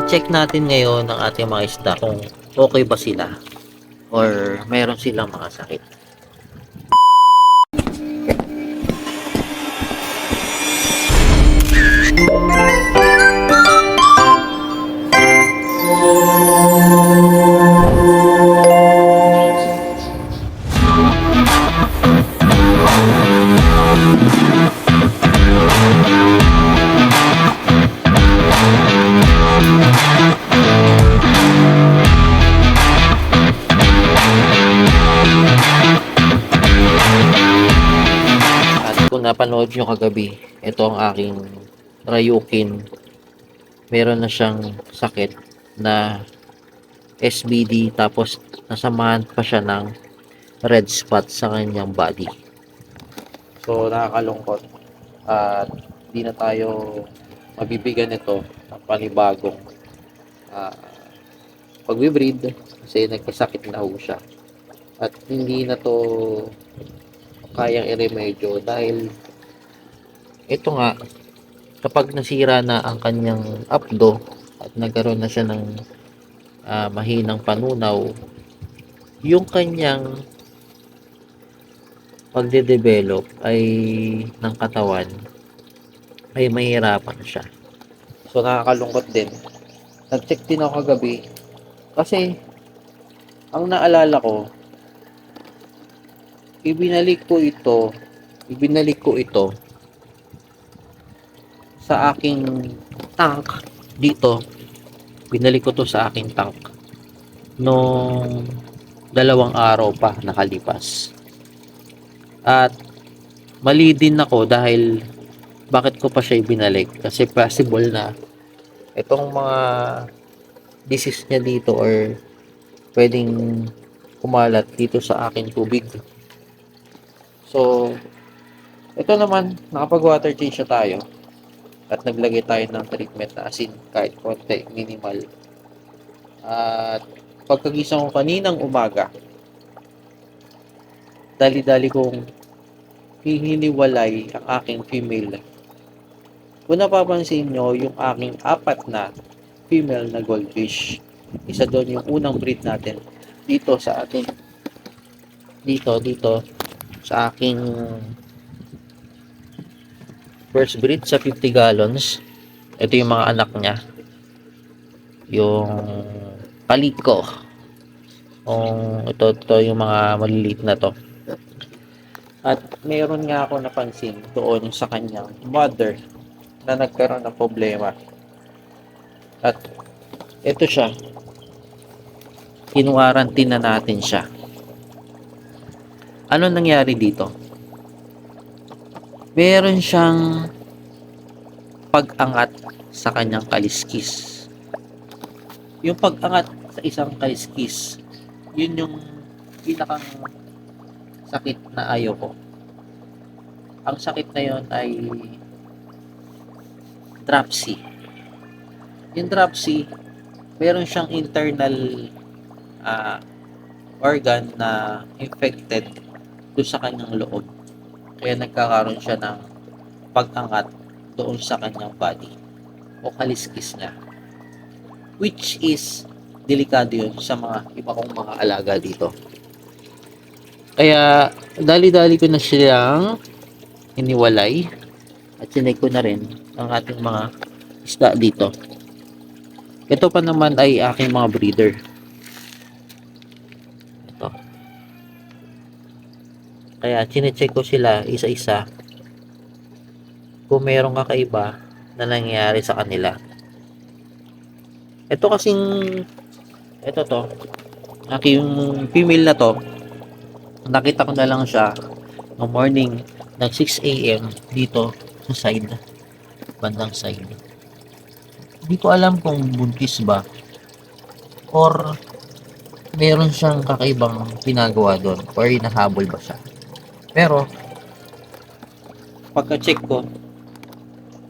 I-check natin ngayon ang ating mga isda kung okay ba sila or meron silang mga sakit. At kung napanood nyo kagabi, ito ang aking Ryukin. Meron na siyang sakit na SBD, tapos nasamahan pa siya ng red spot sa kanyang body. So nakakalungkot at di na tayo mabibigyan nito ng panibagong uh, pag-breed kasi nagkasakit na ho siya. At hindi na to kayang i-remedyo dahil ito nga, kapag nasira na ang kanyang apdo at nagkaroon na siya ng mahinang panunaw, yung kanyang pagde-develop ay ng katawan ay mahirapan siya. So nakakalungkot din. Nag-check din ako kagabi kasi ang naalala ko, ibinalik ko ito sa aking tank dito. Binalik ko to sa aking tank nung 2 araw pa nakalipas. At mali din ako dahil bakit ko pa siya ibinalik, kasi possible na itong mga disease niya dito or pwedeng kumalat dito sa aking tubig. So ito naman, nakapag-water change na tayo at naglagay tayo ng treatment na asin kahit konti, minimal. At pagkagising ko kaninang umaga, dali-dali kong hihiniwalay ang aking female. Kung napapansin nyo, yung aking 4 na female na goldfish, isa doon yung unang breed natin dito sa ating dito sa aking first breed sa 50 gallons. Ito yung mga anak niya, yung kaliko. Ito yung mga maliliit na to. At meron nga ako napansin doon sa kanyang mother na nagkaroon ng problema. At ito siya, kinuwarantin na natin siya. Ano nangyari dito? Meron siyang pag-angat sa kanyang kaliskis. Yung pag-angat sa isang kaliskis, yun yung pinakang sakit na ayaw ko. Ang sakit na yun ay dropsy. Yung dropsy, meron siyang internal organ na infected doon sa kanyang loob. Kaya nagkakaroon siya ng pag-angat doon sa kanyang body o kaliskis niya. Which is delikado yun sa mga iba kong mga alaga dito. Kaya dali-dali ko na silang iniwalay at sinay ko na rin ang ating mga isda dito. Ito pa naman ay aking mga breeder. Ito. Kaya chinecheck ko sila isa-isa kung mayroong kakaiba na nangyayari sa kanila. Ito kasing ito to, aking female na to, nakita ko na lang siya no morning ng 6 AM dito sa side, bandang side. Hindi ko alam kung buntis ba or meron siyang kakaibang pinagawa doon or hinahabol ba siya. Pero pagka-check ko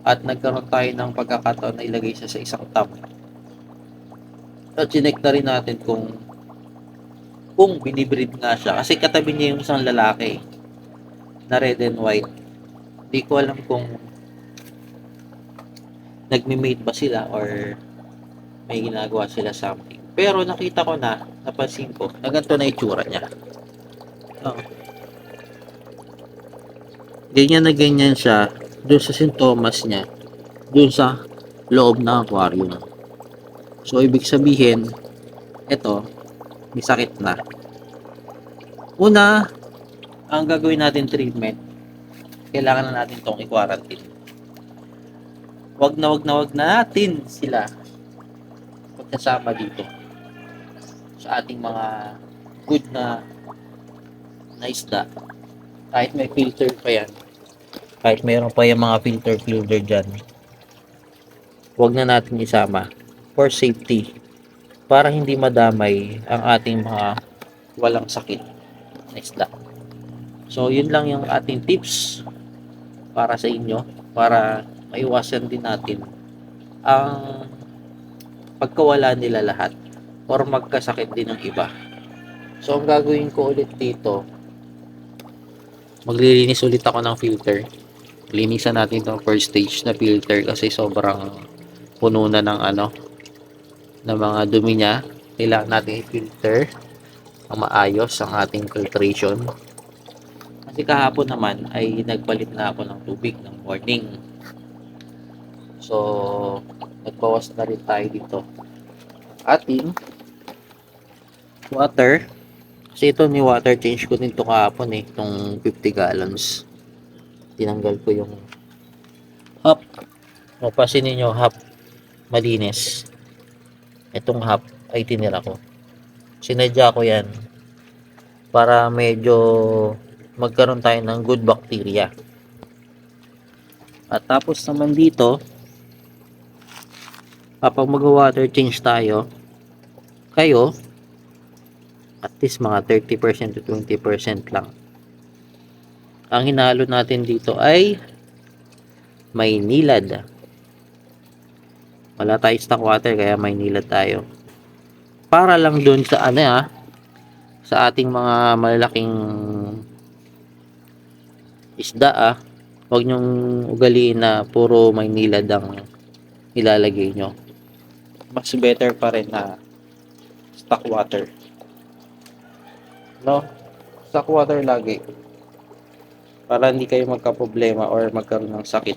at nagkaroon tayo ng pagkakataon na ilagay siya sa isang tub, at chinek na rin natin kung binibreed nga siya, kasi katabi niya yung isang lalaki na red and white. Hindi ko alam kung nagme-mate ba sila or may ginagawa sila something. Pero nakita ko na, napansin ko, na ganito na itsura niya. Oh. Ganyan na ganyan siya doon sa sintomas niya, doon sa loob ng aquarium. So, ibig sabihin, ito, may sakit na. Una, ang gagawin natin treatment, kailangan na natin itong i-quarantine. Wag na natin sila pagkasama dito sa ating mga good na isda. Kahit may filter pa yan, kahit mayroon pa yung mga filter dyan, wag na natin isama for safety, para hindi madamay ang ating mga walang sakit na isda. So yun lang yung ating tips para sa inyo, para maiwasan din natin ang pagkawala nila lahat or magkasakit din ng iba. So ang gagawin ko ulit dito, maglilinis ulit ako ng filter. Linisan natin itong first stage na filter kasi sobrang puno na ng ng mga dumi niya. Kailangan natin i-filter ang maayos ang ating filtration. Kasi kahapon naman ay nagpalit na ako ng tubig ng morning. So, nagbawas na rin tayo dito. Ating water. Kasi ito ni water change ko din ito kahapon itong 50 gallons. Tinanggal ko yung half. Mapasin ninyo half malinis. Itong half ay tinira ko. Sinadya ko yan para medyo magkaroon tayo ng good bacteria. At tapos naman dito, kapag mag-water change tayo, kayo, at least mga 30% to 20% lang. Ang hinalo natin dito ay may nilad. Wala tayo stock water kaya may nilad tayo. Para lang doon sa sa ating mga malalaking isda Huwag nyong ugaliin na puro may nilad ang ilalagay nyo. Mas better pa rin na stock water. No? Stock water lagi. Para hindi kayo magka-problema or magkaroon ng sakit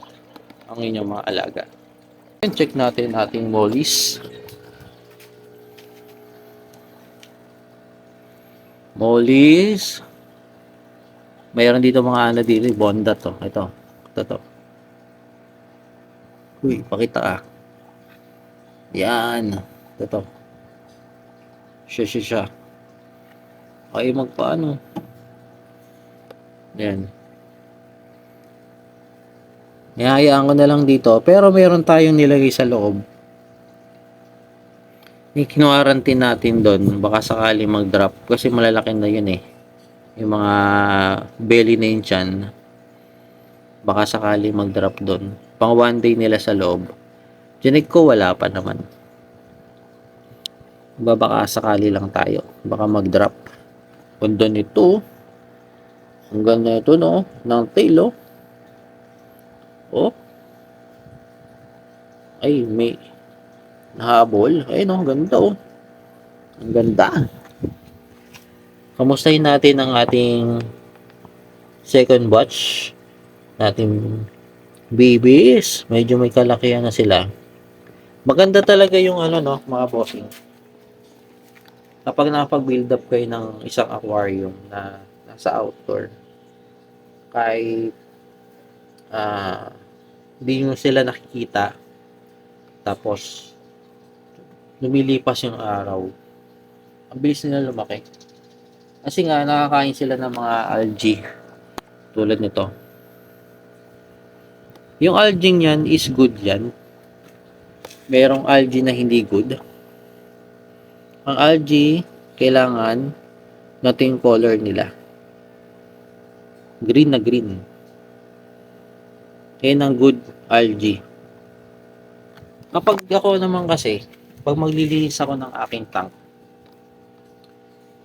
ang inyong mga alaga. Check natin ating mollies. Mollies. Mayroon dito mga dito, bonda to. Ito to. Uy, pakita Yan. Ito. Siya. Ay, magpaano. Yan. Ihayaan ko na lang dito. Pero meron tayong nilagay sa loob. Kinuarantine natin doon. Baka sakali mag-drop. Kasi malalaki na yun Yung mga belly na yun dyan. Baka sakali mag-drop doon. Pang 1 day nila sa loob. Dinig ko wala pa naman. Baka sakali lang tayo. Baka mag-drop. Ganda nito. Ang ganda nito no. Ng tail Oh. Ay, may nahabol. Ay, no, ganda Ang ganda. Kamustahin natin ang ating second batch natin babies. Medyo may kalakihan na sila. Maganda talaga yung mga bossing. Kapag nakapag-build up kayo ng isang aquarium na nasa outdoor, kahit hindi nyo sila nakikita, tapos lumilipas yung araw, ang bilis nila lumaki. Kasi nga nakakain sila ng mga algae tulad nito. Yung algae niyan is good yan. Merong algae na hindi good. Ang algae kailangan natin yung color nila. Green na green. Yan ang good algae. Kapag ako naman kasi, pag maglilinis ako ng aking tank,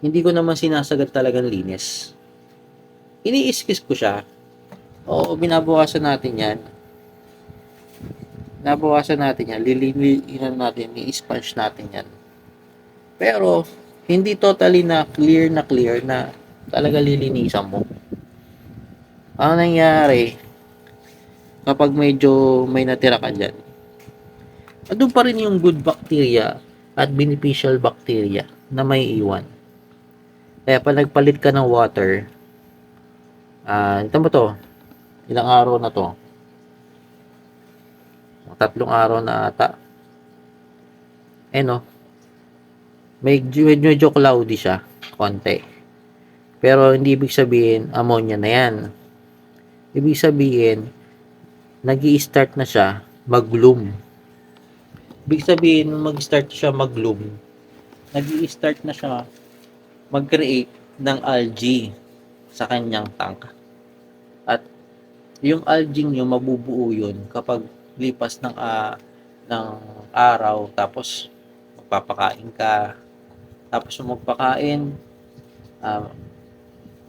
hindi ko naman sinasagad talagang linis. Iniiskis ko siya. O binabawasan natin yan. nabawasan natin yan, lilinisan natin, i-sponge natin yan. Pero, hindi totally na clear na talaga lilinisan mo. Ang nangyari, kapag medyo may natira ka dyan, andun pa rin yung good bacteria at beneficial bacteria na may iwan. Kaya pag nagpalit ka ng water, ito mo to, ilang araw na to, 3 araw na ata. No, medyo cloudy siya, konti. Pero hindi ibig sabihin ammonia na yan. Ibig sabihin, nag-i-start na siya mag-bloom. Ibig sabihin, mag-start siya mag-bloom, nag-i-start na siya mag-create ng algae sa kanyang tank. At yung algae nyo, mabubuo yun kapag lipas ng araw, tapos magpapakain ka. Tapos magpakain,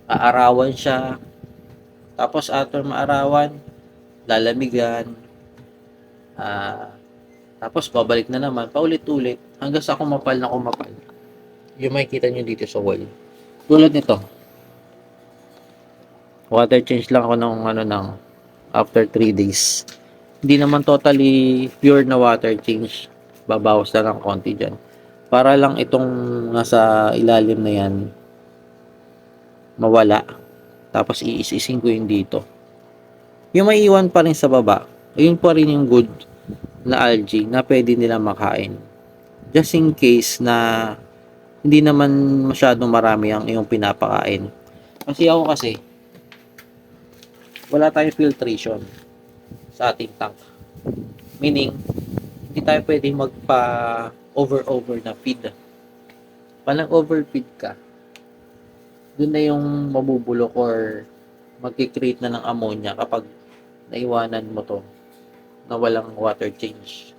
aarawan siya. Tapos after maarawan, lalamigan. Tapos babalik na naman, paulit-ulit, hanggang sa kumapal na kumapal. Yung makikita nyo dito sa wall. Tulad nito. Water change lang ako ng after 3 days. Hindi naman totally pure na water change. Babawas na ng konti dyan. Para lang itong nasa ilalim na yan mawala. Tapos iisisin ko yung dito. Yung may iwan pa rin sa baba, yun pa rin yung good na algae na pwede nila makain. Just in case na hindi naman masyadong marami ang iyong pinapakain. Kasi wala tayong filtration sa ating tank. Meaning, hindi tayo pwedeng over na feed. Pag nag-overfeed ka, dun na yung mabubulok or magkikreate na ng ammonia kapag naiwanan mo to na walang water change.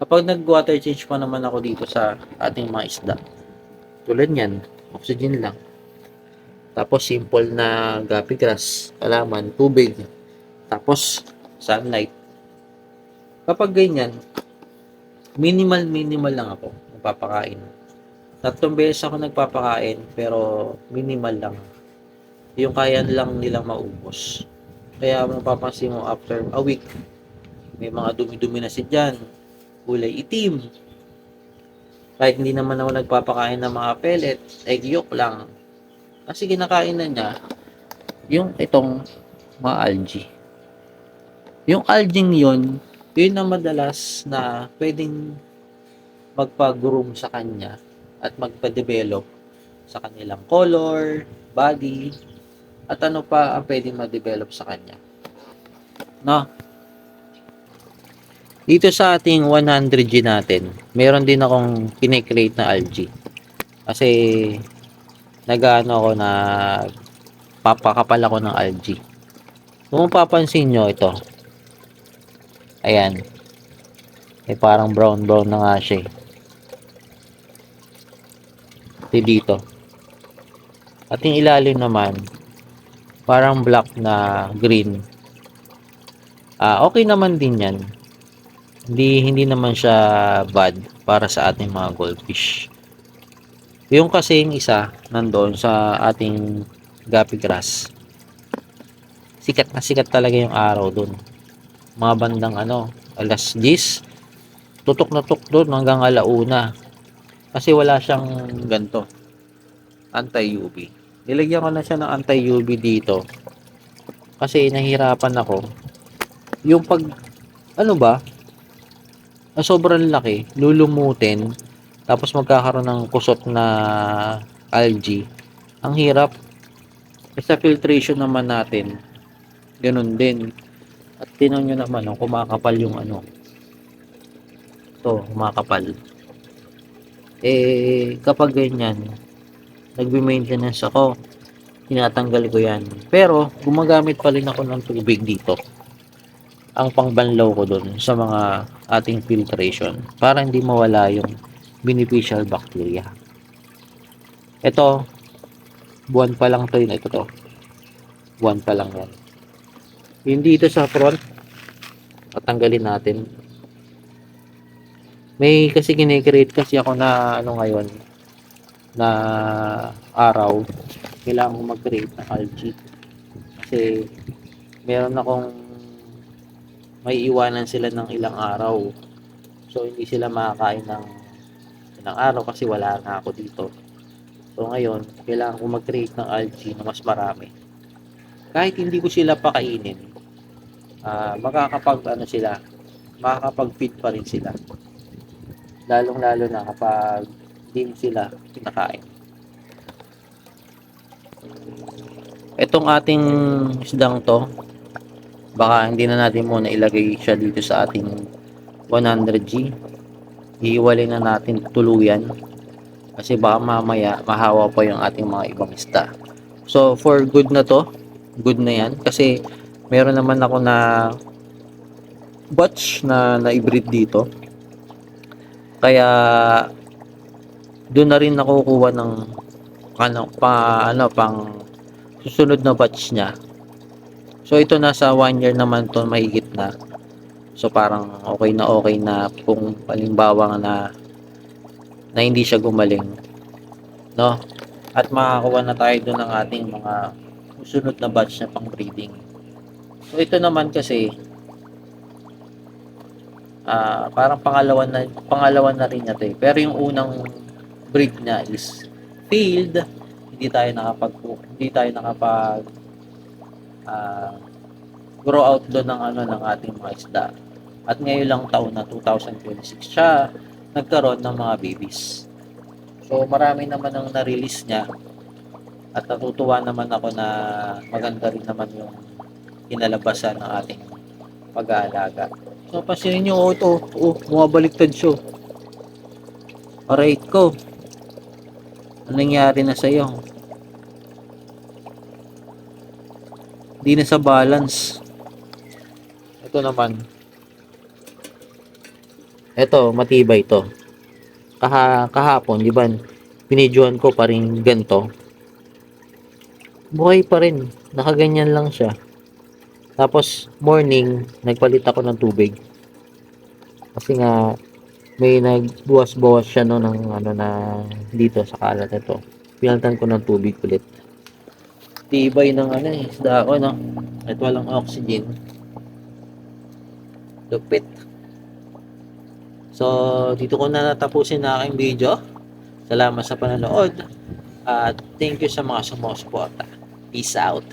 Kapag nag-water change pa naman ako dito sa ating mga isda, tulad yan, oxygen lang. Tapos simple na guppy grass, halaman, tubig, tapos sunlight. Kapag ganyan, minimal lang ako nagpapakain. 3 beses ako nagpapakain, pero minimal lang. Yung kaya lang nilang maubos. Kaya mapapansin mo after a week, may mga dumi-dumi na dyan, kulay itim. Kahit hindi naman ako nagpapakain ng mga pellet, egg yolk lang. Kasi kinakain na niya yung itong mga algae. Yung algae yun na madalas na pwedeng magpa-groom sa kanya at magpa-develop sa kanilang color, body, at ano pa ang pwedeng ma-develop sa kanya. No? Dito sa ating 100G natin, meron din akong kine-create na algae. Kasi ako na papakapal ako ng algae. Kung mapapansin nyo ito, ayan, parang brown na nga siya. Dito. At yung ilalim naman, parang black na green. Okay naman din yan. Hindi naman siya bad para sa ating mga goldfish. Yung kasing isa nandoon sa ating guppy grass, sikat na sikat talaga yung araw doon. Mga bandang alas 10, tutok na tutok doon hanggang alauna. Kasi wala siyang ganto, anti-UV. Nilagyan ko na siya ng anti-UV dito. Kasi nahihirapan ako. Yung sobrang laki, lulumutin, tapos magkakaroon ng kusot na algae. Ang hirap. Sa filtration naman natin, ganun din. At tinan nyo naman, kumakapal yung kumakapal. Kapag ganyan, nagbe-maintenance ako, tinatanggal ko yan. Pero, gumagamit pa rin ako ng tubig dito. Ang pangbanlaw ko dun sa mga ating filtration para hindi mawala yung beneficial bacteria. Ito, buwan pa lang to yun. Ito to. Buwan pa lang yan. Yung dito sa front, Tatanggalin natin. May kasi kine-create kasi ako na ano ngayon na araw. Kailangan ko mag-create ng algae. Kasi meron akong may iwanan sila ng ilang araw. So hindi sila makakain ng ilang araw kasi wala na ako dito. So ngayon, kailangan ko mag-create ng algae na mas marami. Kahit hindi ko sila pakainin, makakapag ano sila, makakapag-feed pa rin sila. Lalong-lalo na kapag hindi mo sila pinakain. Itong ating isdang to, baka hindi na natin muna ilagay siya dito sa ating 100G. Iiwalay na natin tuluyan kasi baka mamaya mahawa pa yung ating mga ibang isda. So for good na to, good na yan kasi meron naman ako na batch na na-breed dito. Kaya doon na rin nakukuha ng pang susunod na batch niya. So ito nasa 1 year naman to mahigit na. So parang okay na kung halimbawa na hindi siya gumaling, no? At makakuha na tayo doon ng ating mga susunod na batch na pang breeding. So ito naman kasi parang pangalawan na rin niya to eh. Pero yung unang breed niya is failed. Hindi tayo nakapag ah, grow out doon ng ano ng ating mga isda. At ngayon lang taon na 2026 siya nagkaroon ng mga babies. So marami naman ang na-release niya at natutuwa naman ako na maganda rin naman yung kinalabasan ng ating pag-aalaga. So pansinin nyo, bumabaliktad siya. Aray ko, anong nangyari na sa'yo? Di na sa balance. Ito naman. Ito, matibay to. Kahapon, di ba? Pinidyohan ko pa rin ganito. Buhay pa rin. Nakaganyan lang siya. Tapos, morning, nagpalit ako ng tubig. Kasi nga, may nagbuwas-bawas siya no ng ano na dito sa kalat ito. Pinalitan ko ng tubig ulit. Tibay ng ano eh, isda ako no. At walang oxygen. Lupit. So, dito ko na natapusin na aking video. Salamat sa panonood. At thank you sa mga sumusuporta. Peace out.